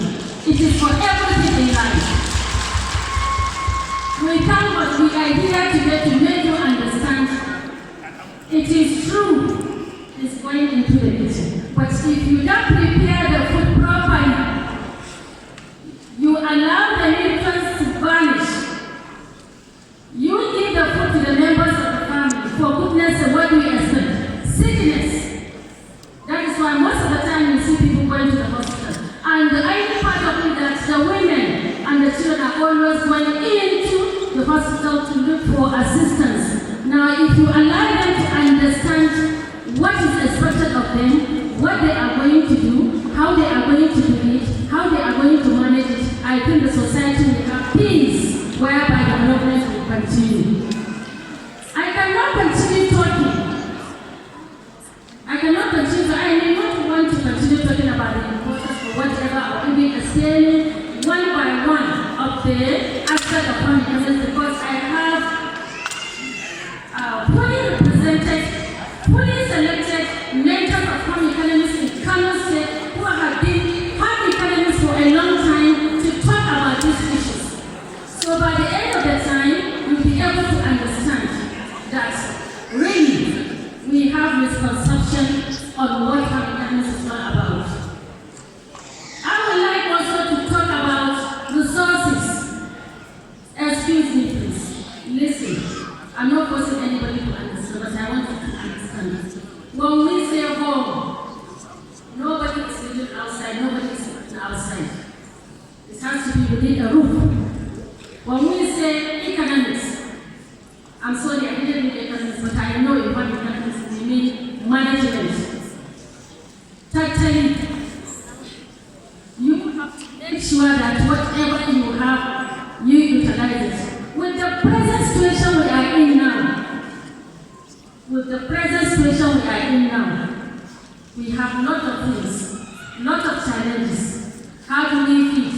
It is for everything in life. We thank God we are here today to make you understand. It is true it's going into the kitchen. But if you don't prepare the food properly, you allow the nutrients to vanish. You give the food to the members of the family. For goodness sake, what do you expect? Sickness. That is why most of the time you see people going to the hospital. And the only part of it that the women and the children are always going into the hospital to look for assistance. Now, if you allow them to understand what is expected of them, what they are going to do, how they are going to do it, how they are going to manage it, I think the society will have peace, whereby the development will continue. I cannot continue talking. I cannot continue. I may not want to continue talking about the importance or whatever, or even explaining one by one of the aspect of home economics, because I have fully represented, fully selected mentors of home economics in Kano State who have been home economists for a long time to talk about these issues. So by the end of the time, you'll be able to understand that I'm not forcing anybody to understand, but I want you to understand. When we say home, nobody is living outside, nobody is living outside. It has to be within a roof. When we say economics, I'm sorry, I didn't read economics, but I know in what economics we mean management. Tattalin. You have to make sure that whatever you have, you utilize it. With the present situation we are in now, we have a lot of things, a lot of challenges. How do we feed?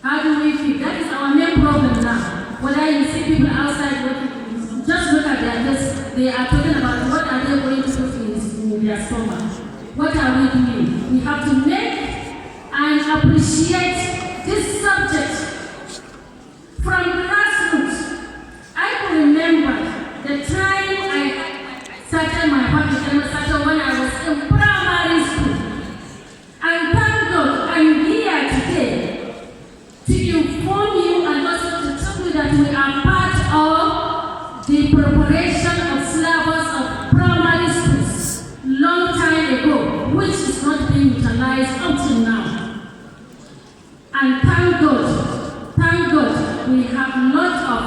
That is our main problem now. Whether you see people outside working, just look at their face. They are talking about what are they going to put in their stomach. What are we doing? We have to make and appreciate this subject from grassroots. I can remember the time I started my public sector when I was in primary school. And thank God I'm here today to inform you and also to tell you that we are part of the preparation of syllabus of primary schools long time ago, which is not being utilized until now. And thank God, we have a lot of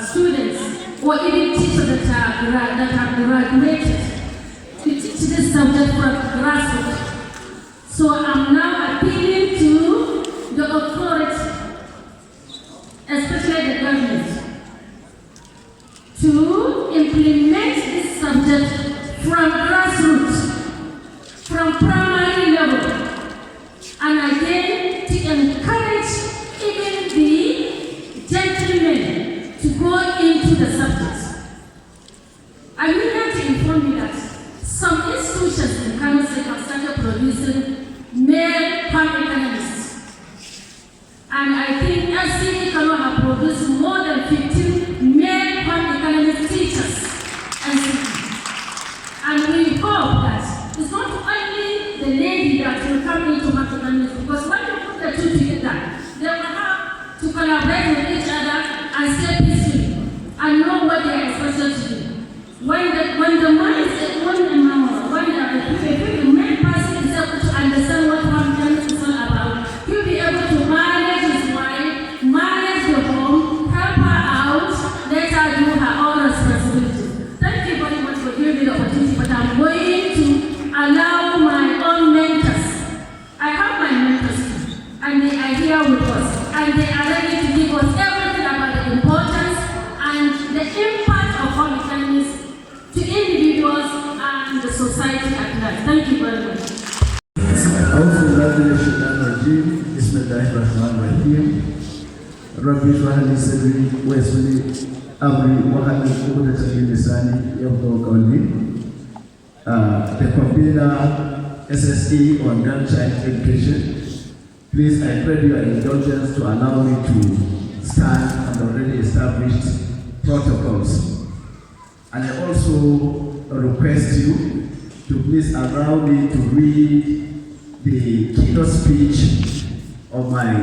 students or even teachers that have graduated to teach this subject from grassroots. So I'm now appealing to the authority, especially the government, to implement this subject from grassroots, from primary level, and again to encourage even the gentlemen to go into the subject. I would like to inform you that some institutions in Kano State have started producing male farm economists. And I think arziki Kano have produced more than 15 male farm economist teachers. And we hope that it's not only the lady that will come into farm economics, because when you put the two together, they will have to collaborate with each other and stay peacefully and know what they are supposed to do. When the man is the main person is able to understand what farm economics is all about, he'll be able to manage his wife, manage the home, help her out, let her do her own responsibilities. Thank you very much for giving me the opportunity, but I'm going to allow my own mentors. I have my mentors too, and they are here with us, and they are ready to give us everything about the importance and the impact of farm economics to individuals and the society at large. Thank you very much. The convener SSE on girl child education. Please, I pray your indulgence to allow me to stand on the already established protocols. And I also request you to please allow me to read the keynote speech of my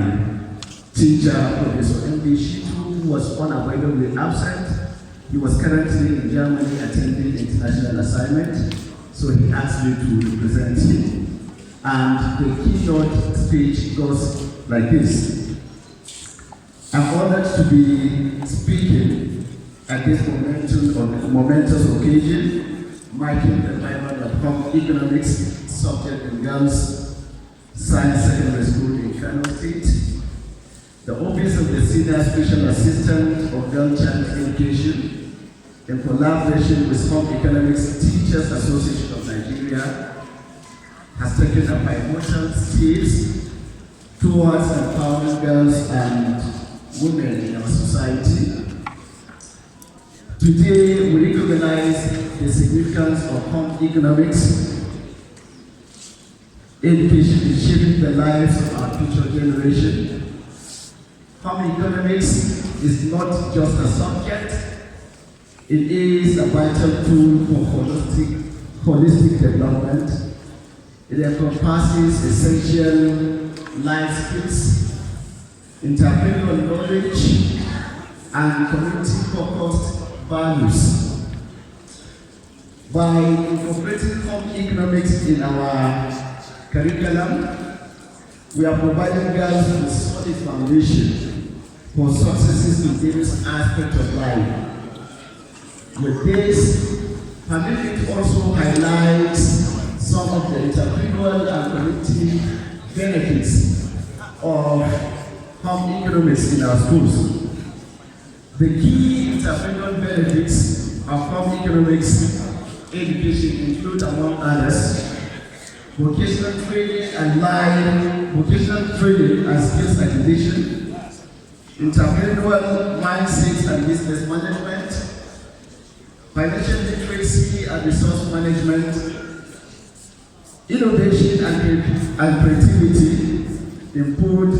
teacher, Professor M.D. Shitu, who was unavoidably absent. He was currently in Germany attending international assignment, so he asked me to represent him. And the keynote speech goes like this. I'm honored to be speaking at this momentous occasion, marking the arrival of home economics subject in girls' science secondary school in Kano State. The Office of the Senior Special Assistant of Girl Child Education, in collaboration with Home Economics Teachers Association of Nigeria, has taken a pivotal steps towards empowering girls and women in our society. Today, we recognize the significance of home economics. Education is shaping the lives of our future generation. Home economics is not just a subject, it is a vital tool for holistic development. It encompasses essential life skills, entrepreneurial knowledge, and community-focused values. By incorporating home economics in our curriculum, we are providing girls with a solid foundation for successes in various aspects of life. With this, permit me to also highlight some of the entrepreneurial and community benefits of home economics in our schools. The key entrepreneurial benefits of home economics education include, among others, vocational training and live vocational training and skills acquisition, entrepreneurial mindsets and business management, financial literacy and resource management, innovation and creativity in food,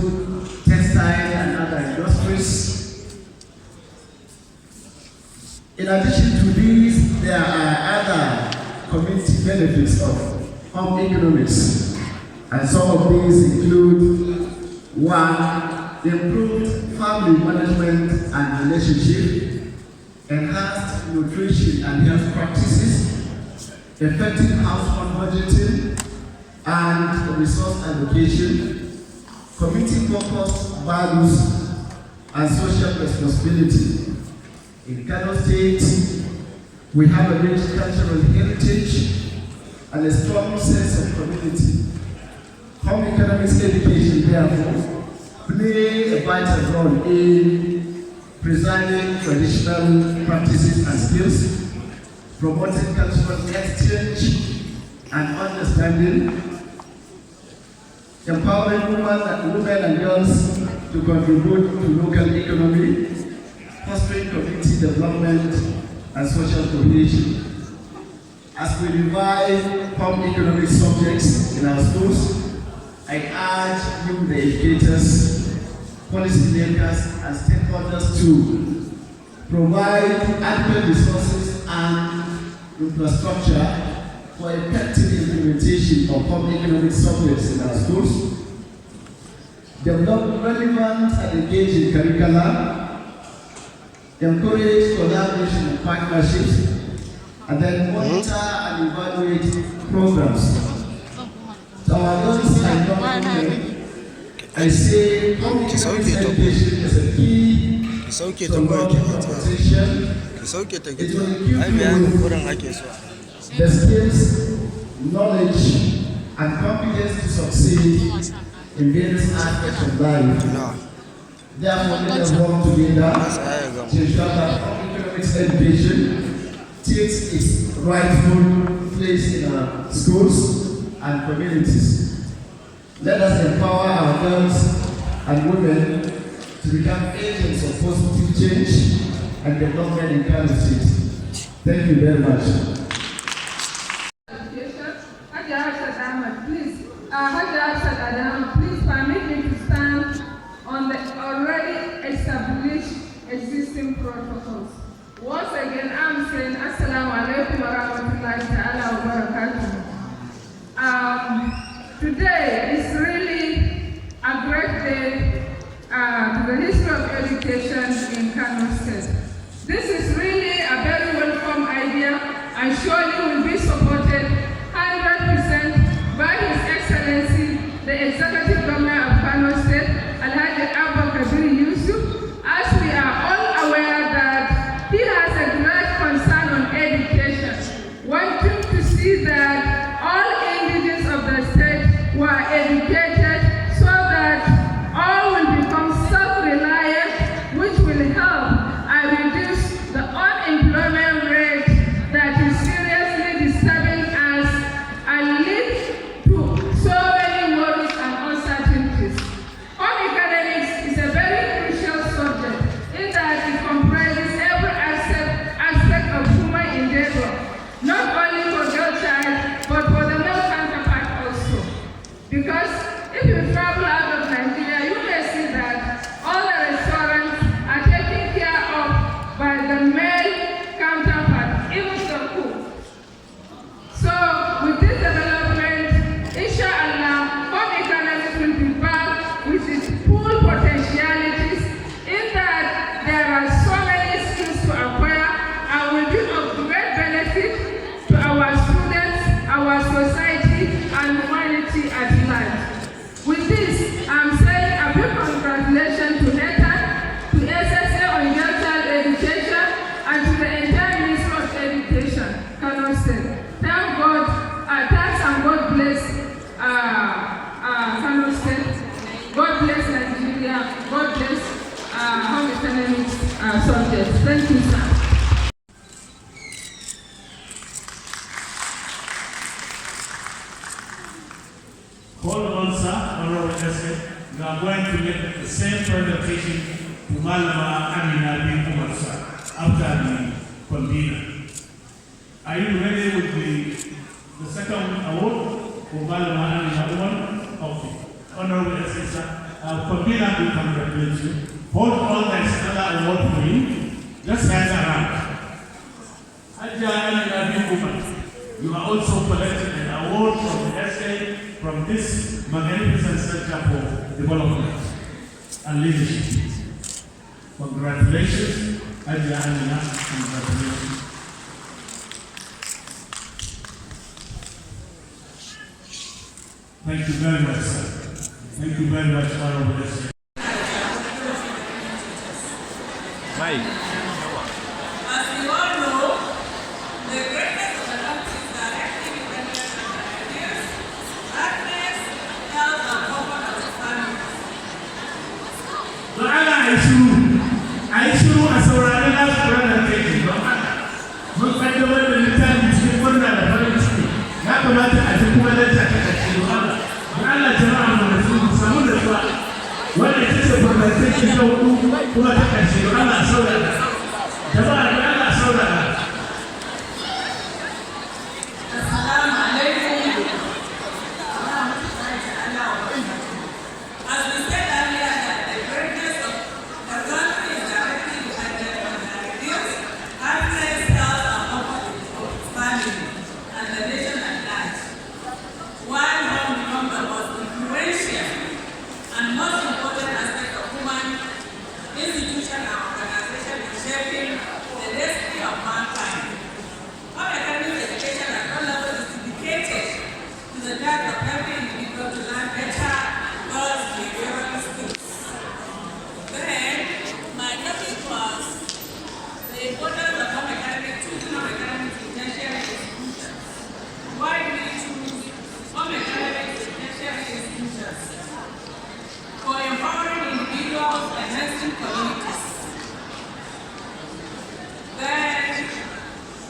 textile and other industries. In addition to these, there are other community benefits of home economics, and some of these include: 1. Improved family management and relationship, enhanced nutrition and health practices, effective household budgeting and resource allocation, community-focused values and social responsibility. In Kano State, we have a rich cultural heritage and a strong sense of community. Home economics education, therefore, play a vital role in preserving traditional practices and skills, promoting cultural exchange and understanding, empowering women and girls to contribute to local economy, fostering community development and social cohesion. As we revive home economic subjects in our schools, I urge you, the educators, policymakers, and stakeholders to provide adequate resources and infrastructure for effective implementation of home economic subjects in our schools, develop relevant and engaging curricula, encourage collaboration and partnerships, and then monitor and evaluate programs. So our girls and young women, I say home economic education is a key to growth and potential. It will equip you with the skills, knowledge, and confidence to succeed in various aspects of life. Therefore, let us work together to ensure that home economics education takes its rightful place in our schools and communities. Let us empower our girls and women to become agents of positive change and development in Kano State. Thank you very much. Hjy Hafsat Adhama, please. Hjy Hafsat Adhama, please permit me to stand on the already established existing protocols. Once again, I'm saying Assalamu alaikum wa rahmatullahi ta'ala wa barakatuh. Today is really a great day to the history of education in Kano State. This is really a very welcome idea and surely will be supported 100% by His Excellency, the Executive Governor of Kano State, Alhaji Abba Kabir Yusuf, as we are all aware that he has a great concern on education, wanting to see that all indigenes of the state were educated so that all will become self-reliant, which will help and reduce the unemployment rate that is seriously subjects. Thank you, sir. Hold on, sir, Honorable President. We are going to make the same presentation to Malama Amina bin Umar, sir, after the convener. Are you ready with the second award for Malama Amina Umar? Okay. Honorable President, sir, convener will congratulate you. Hold on, there is another award for you. Just hand around. Hjy Amina bin Umar, you are also collecting an award from the SA from this magnificent center for development and leadership. Congratulations, Hjy Amina, congratulations. Thank you very much, sir. Thank you very much, Honorable President. Right. As we all know, the greatness of the country is directly dependent on the ideas, happiness, health, and comfort of the family. Don Allah a yi shiru a saurari na su ranar kai don Allah. Mun kaddamar da littafi cikin murna da farin ciki. Ya kamata a ji kuma lanta ta ƙarshe don Allah. Don Allah jama'a mu da su samu da zuwa. Wanda ita ce farmantaci ta hudu kuma ta ƙarshe don Allah saurara. Jama'a don Allah saurara. Assalamu alaikum. As we said earlier, that the greatness of the country is directly dependent on the ideas, happiness, health, and comfort of its family and the nation at large. While home becomes the most influential and most important aspect of human institution and organization in shaping the destiny of mankind. Home academic education at all levels is dedicated to the task of every individual to learn better God's behavioral skills. Then, my topic was the importance of home academic choosing home academic in tertiary institutions. Why do we choose home academic in tertiary institutions? For empowering individuals and enhancing communities. Then,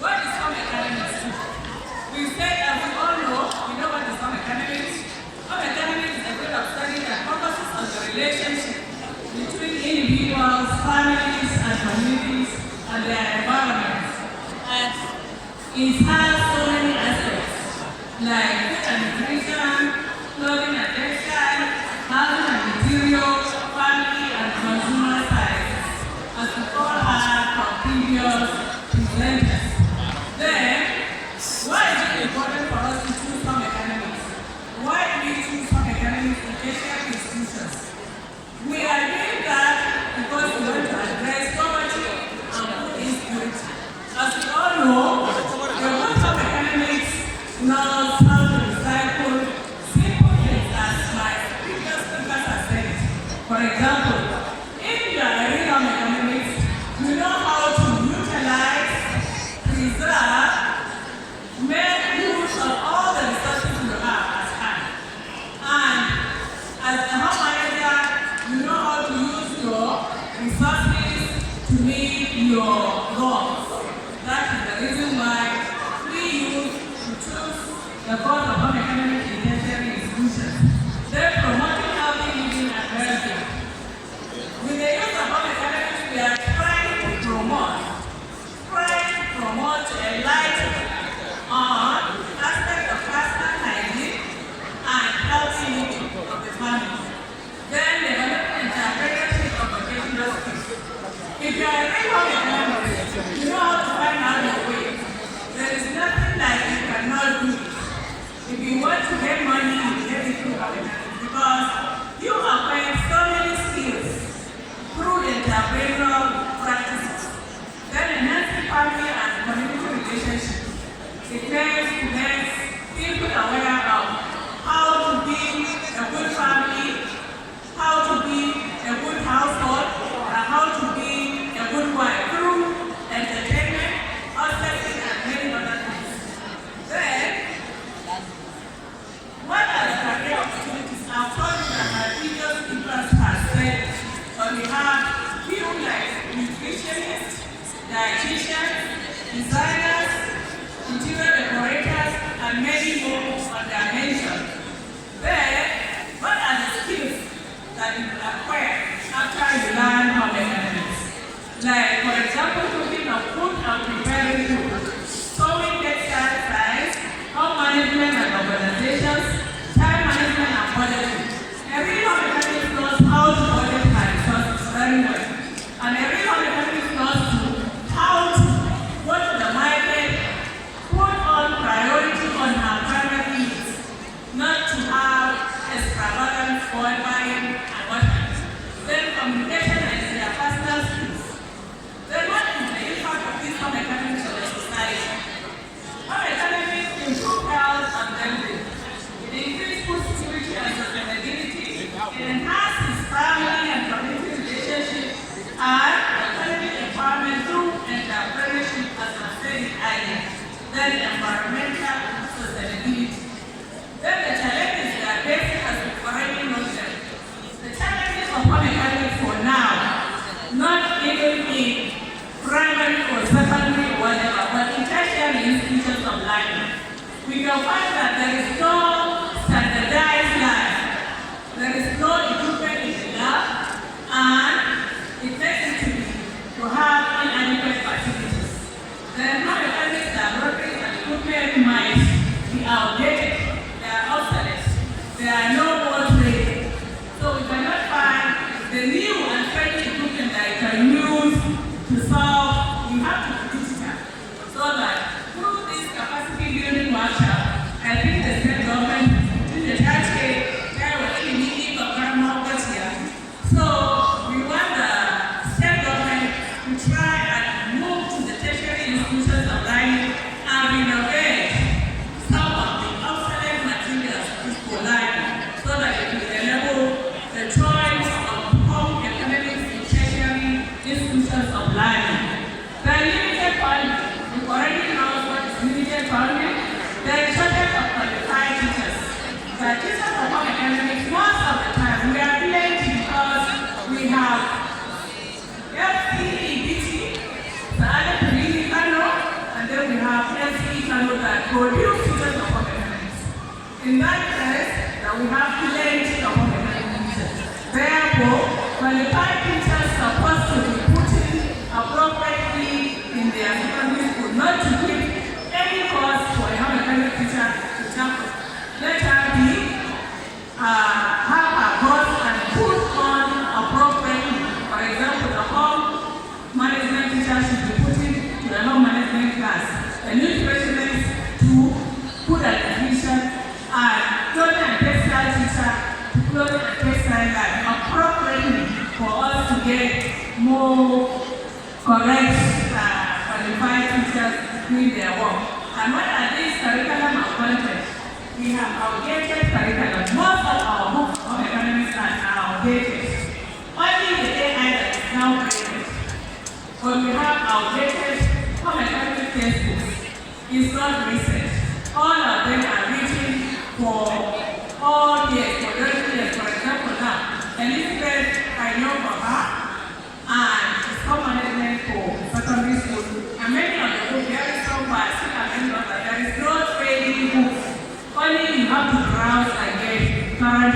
what is home economics? We said, as we all know, we know what is home economics. Home economics is a field of study that focuses on the relationship between individuals, families, and communities and their environments. And it has so many aspects, like food and nutrition, clothing and textile, housing and materials, family and consumer science, as we all have from previous presenters. Then, why is it important for us to choose home economics? Why do we choose home economics in tertiary institutions? We are doing that because we want to address poverty and food insecurity. As we all know, the good home economics knows how to recycle simple things as my previous speakers have said. For example, if you are a real home economics, you know how to utilize, preserve, make use of all the resources you have at hand. And as a home manager, you know how to use your resources to meet your goals. That is the reason why we use to choose the course of home economics in tertiary institutions. They're promoting healthy living and well-being. With the use of home economics, we are trying to promote enlightenment on aspect of personal hygiene and healthy living of the family. Then developing entrepreneurship of vocational skills. If you are a real home economist, you know how to find out your way. There is nothing like you cannot do it. If you want to get money, you get it through home economics because you acquire so many skills through entrepreneurial practices. Then enhancing family and community relationships. It makes people aware of how to be a good family, how to be a good household, and how to be a good wife through entertainment, hostessing, and many other things. Then, what are the career opportunities? I've told you that pharmacists, dietitians, designers, interior decorators, and many more on their mention. Then, what are the skills that you will acquire after you learn home economics? Like, for example, cooking of food and preparing food, sewing textile science, home management and organizations, time management and budgeting. Every home economics knows how to budget her resources very well. And every home economics knows how to go to the market, put on priority on her primary needs, not to have extravagant spoil buying and whatnot. Then communication and their personal skills. Then what is the impact of this home economics on the society? Home economics improve health and well-being. It increases food security and sustainability. It enhances family and community relationships and economic empowerment through entrepreneurship as a steady idea. Then environmental sustainability. Then the challenges that are basic as we already know them. The challenges of home economics for now, not even in primary or secondary or whatever, but in tertiary institutions of learning. We can find that there is no standardized lab, there is no equipment in the lab, and it necessary to have inadequate facilities. Then home economics laboratories and equipment might be outdated, they are obsolete, they are no more trained. So we cannot find the new and trendy equipment that you can use to solve. You have to be digital. So that through this capacity building workshop, I think the state government in the country, they were really of paramount here. So we want the state government to try and move to the tertiary institutions of learning and renovate some of the obsolete materials for learning so that it will enable the choice of home economics in tertiary institutions of learning. The limited funding, we already know what is limited funding. There is shortage of qualified teachers. The teachers of home economics, most of the time, we are blamed because we have FCEBT, the other community Kano, and then we have FCE Kano that produce teachers of home economics. In that case, that we have plenty of home economics teachers. Therefore, qualified teachers are supposed to be put in appropriately in their secondary school, not to give any course for a home economics teacher to tackle. Let her be, have a course and put on appropriately. For example, the home management teacher should be put into the home management class. The nutritionist to put a division, and clothing and textile teacher to clothing and textile lab appropriately for us to get more correct qualified teachers doing their work. And what are these curriculum and content? We have outdated curriculum. Most of our books of economics are outdated. Only the AI that is now created. But we have outdated home economics textbooks. It's not recent. All of them are written for all years, for 30 years. For example, now, Elizabeth, I know for her, and it's home management for secondary school. And many of the books, there is some by still available, but there is no trading book. Only you have to browse and get current